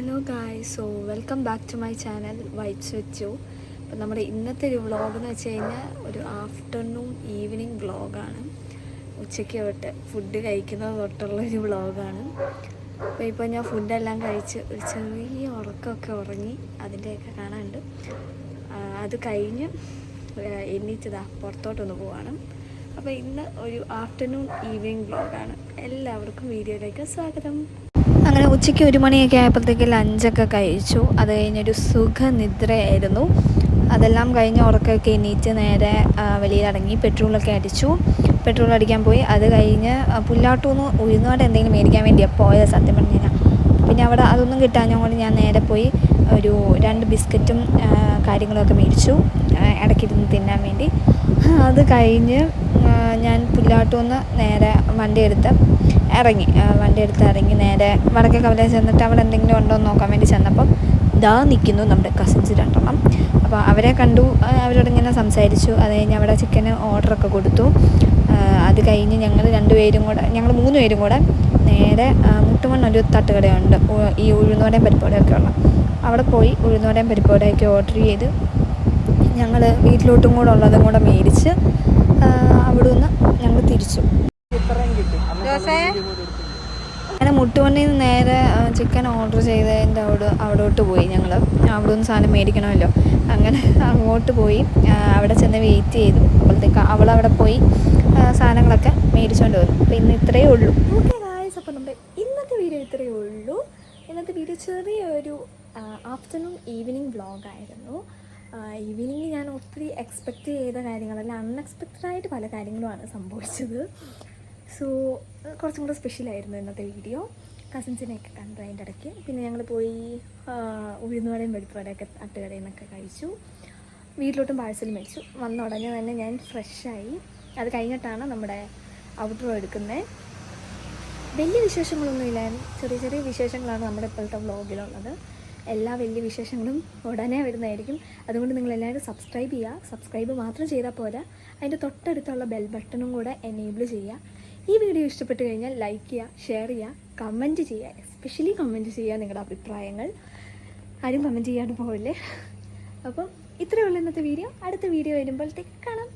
Hello guys, so welcome back to my channel വൈറ്റ്സ് with you. അപ്പോൾ നമ്മുടെ ഇന്നത്തെ ഒരു വ്ളോഗ് എന്ന് വെച്ച് കഴിഞ്ഞാൽ ഒരു ആഫ്റ്റർനൂൺ ഈവനിങ് വ്ളോഗാണ്. ഉച്ചയ്ക്ക് തൊട്ട് ഫുഡ് കഴിക്കുന്നത് തൊട്ടുള്ളൊരു വ്ളോഗാണ്. അപ്പോൾ ഇപ്പോൾ ഞാൻ ഫുഡെല്ലാം കഴിച്ച് ഒരു ചെറിയ ഉറക്കമൊക്കെ ഉറങ്ങി, അതിൻ്റെയൊക്കെ കാണാനുണ്ട്. അത് കഴിഞ്ഞ് എണീറ്റതാ പുറത്തോട്ടൊന്ന് പോവാണ്. അപ്പോൾ ഇന്ന് ഒരു ആഫ്റ്റർനൂൺ ഈവനിങ് വ്ളോഗാണ്. എല്ലാവർക്കും വീഡിയോയിലേക്ക് സ്വാഗതം. അങ്ങനെ ഉച്ചയ്ക്ക് 1 മണിയൊക്കെ ആയപ്പോഴത്തേക്ക് ലഞ്ചൊക്കെ കഴിച്ചു. അത് കഴിഞ്ഞൊരു സുഖനിദ്രയായിരുന്നു. അതെല്ലാം കഴിഞ്ഞ് ഉറക്കമൊക്കെ എണീറ്റ് നേരെ വെളിയിലിറങ്ങി പെട്രോളൊക്കെ അടിച്ചു. പെട്രോൾ അടിക്കാൻ പോയി. അത് കഴിഞ്ഞ് പുല്ലാട്ടൂന്ന് ഉഴുന്നോടെ എന്തെങ്കിലും മേടിക്കാൻ വേണ്ടിയാണ് പോയത് സത്യം പറഞ്ഞു കഴിഞ്ഞാൽ. പിന്നെ അവിടെ അതൊന്നും കിട്ടാഞ്ഞതുകൊണ്ട് ഞാൻ നേരെ പോയി ഒരു 2 ബിസ്ക്കറ്റും കാര്യങ്ങളൊക്കെ മേടിച്ചു ഇടയ്ക്കിരുന്ന് തിന്നാൻ വേണ്ടി. അത് കഴിഞ്ഞ് ഞാൻ പുല്ലാട്ടൂന്ന് നേരെ വണ്ടി എടുത്ത് ഇറങ്ങി നേരെ വടക്കേ കവലയിൽ ചെന്നിട്ട് അവിടെ എന്തെങ്കിലും ഉണ്ടോ എന്ന് നോക്കാൻ വേണ്ടി ചെന്നപ്പം ദാ നിൽക്കുന്നു നമ്മുടെ കസിൻസ് 2 എണ്ണം. അപ്പോൾ അവരെ കണ്ടു, അവരോട് ഇങ്ങനെ സംസാരിച്ചു. അത് കഴിഞ്ഞ് അവിടെ ചിക്കന് ഓർഡറൊക്കെ കൊടുത്തു. അത് കഴിഞ്ഞ് ഞങ്ങൾ 3 പേരും കൂടെ നേരെ മുട്ടുമണ്ണൊരു തട്ടുകടയുണ്ട്, ഈ ഉഴുന്നുവടയും പരിപ്പുവടയൊക്കെ ഉള്ള. അവിടെ പോയി ഉഴുന്നുവടയും പരിപ്പുവടയൊക്കെ ഓർഡർ ചെയ്ത് ഞങ്ങൾ വീട്ടിലോട്ടും കൂടെ ഉള്ളതും കൂടെ മേടിച്ച് അവിടെ നിന്ന് ഞങ്ങൾ തിരിച്ചു. അങ്ങനെ മുട്ടുവണ്ണിൽ നിന്ന് നേരെ ചിക്കൻ ഓർഡർ ചെയ്തതിൻ്റെ അവിടോട്ട് പോയി. ഞങ്ങൾ അവിടെ നിന്ന് സാധനം മേടിക്കണമല്ലോ, അങ്ങനെ അങ്ങോട്ട് പോയി. അവിടെ ചെന്ന് വെയിറ്റ് ചെയ്തു. അപ്പോഴത്തേക്ക് അവളവിടെ പോയി സാധനങ്ങളൊക്കെ മേടിച്ചുകൊണ്ട് വന്നു. അപ്പോൾ ഇന്ന് ഇത്രയേ ഉള്ളൂ. ഓക്കെ ഗായ്സ്, അപ്പോൾ നമ്മുടെ ഇന്നത്തെ വീഡിയോ ഇത്രയേ ഉള്ളൂ. ഇന്നത്തെ വീഡിയോ ചെറിയൊരു ആഫ്റ്റർനൂൺ ഈവനിങ് വ്ളോഗായിരുന്നു. ഈവനിങ് ഞാൻ ഒത്തിരി എക്സ്പെക്റ്റ് ചെയ്ത കാര്യങ്ങളല്ല, അൺഎക്സ്പെക്റ്റഡായിട്ട് പല കാര്യങ്ങളുമാണ് സംഭവിച്ചത്. സോ കുറച്ചും കൂടെ സ്പെഷ്യലായിരുന്നു ഇന്നത്തെ വീഡിയോ. കസിൻസിനെയൊക്കെ കണ്ടു അതിൻ്റെ ഇടയ്ക്ക്. പിന്നെ ഞങ്ങൾ പോയി ഉഴുന്നുവടയും പരിപ്പുവടയൊക്കെ തട്ടുകടയിൽ നിന്നൊക്കെ കഴിച്ചു. വീട്ടിലോട്ടും പാഴ്സൽ മേടിച്ചു. വന്ന ഉടനെ തന്നെ ഞാൻ ഫ്രഷായി. അത് കഴിഞ്ഞിട്ടാണ് നമ്മുടെ ഔട്ട്ഡോർ എടുക്കുന്നത്. വലിയ വിശേഷങ്ങളൊന്നും ഇല്ലായിരുന്നു, ചെറിയ ചെറിയ വിശേഷങ്ങളാണ് നമ്മുടെ ഇപ്പോഴത്തെ വ്ളോഗിലുള്ളത്. എല്ലാ വലിയ വിശേഷങ്ങളും ഉടനെ വരുന്നതായിരിക്കും. അതുകൊണ്ട് നിങ്ങളെല്ലാവരും സബ്സ്ക്രൈബ് ചെയ്യുക. സബ്സ്ക്രൈബ് മാത്രം ചെയ്താൽ പോരാ, അതിൻ്റെ തൊട്ടടുത്തുള്ള ബെൽ ബട്ടണും കൂടെ എനേബിൾ ചെയ്യുക. ഈ വീഡിയോ ഇഷ്ടപ്പെട്ട് കഴിഞ്ഞാൽ ലൈക്ക് ചെയ്യുക, ഷെയർ ചെയ്യുക, കമൻറ്റ് ചെയ്യുക. എസ്പെഷ്യലി കമൻറ്റ് ചെയ്യുക നിങ്ങളുടെ അഭിപ്രായങ്ങൾ. ആരും കമൻറ്റ് ചെയ്യാണ്ട് പോവില്ലേ. അപ്പം ഇത്രയേ ഉള്ളൂ ഇന്നത്തെ വീഡിയോ. അടുത്ത വീഡിയോ വരുമ്പോഴത്തേക്ക് കാണാം.